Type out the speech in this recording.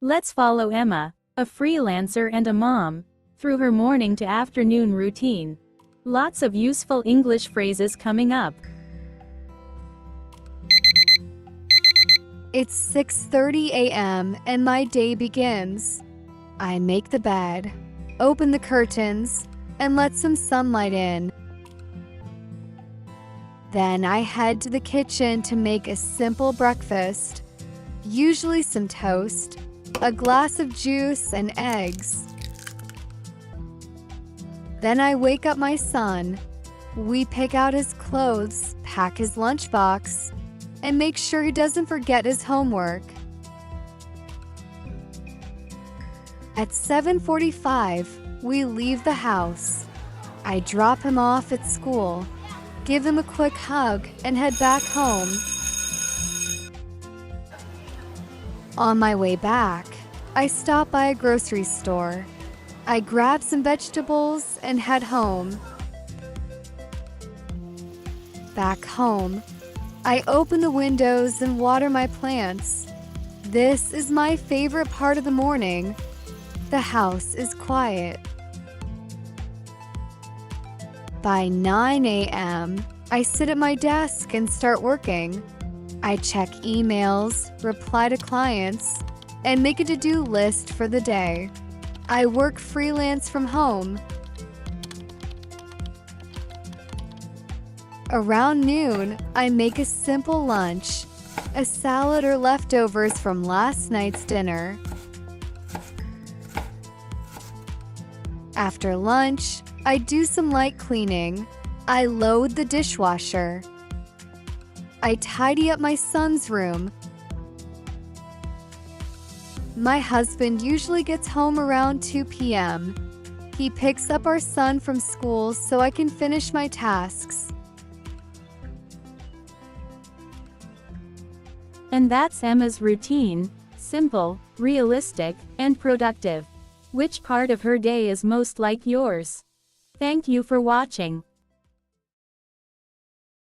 Let's follow Emma, a freelancer and a mom, through her morning to afternoon routine. Lots of useful English phrases coming up. It's 6:30 a.m. and my day begins. I make the bed, open the curtains, and let some sunlight in. Then I head to the kitchen to make a simple breakfast, usually some toast, a glass of juice, and eggs. Then I wake up my son. We pick out his clothes, pack his lunchbox, and make sure he doesn't forget his homework. At 7:45, we leave the house. I drop him off at school, give him a quick hug, and head back home. On my way back, I stop by a grocery store. I grab some vegetables and head home. Back home, I open the windows and water my plants. This is my favorite part of the morning. The house is quiet. By 9 a.m., I sit at my desk and start working. I check emails, reply to clients, and make a to-do list for the day. I work freelance from home. Around noon, I make a simple lunch, a salad or leftovers from last night's dinner. After lunch, I do some light cleaning. I load the dishwasher. I tidy up my son's room. My husband usually gets home around 2 p.m. He picks up our son from school so I can finish my tasks. And that's Emma's routine: simple, realistic, and productive. Which part of her day is most like yours? Thank you for watching.